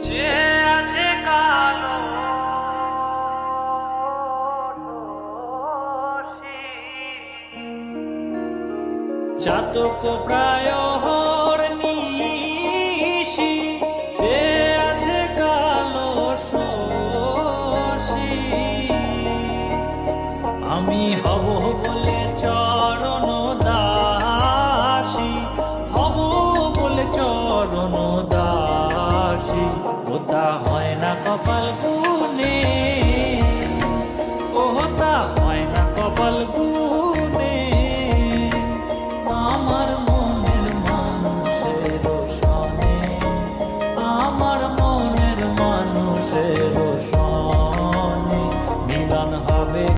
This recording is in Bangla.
যে আছে কালো চাতক প্রায় নিশি, যে আছে কালো শশী। আমি হব বলে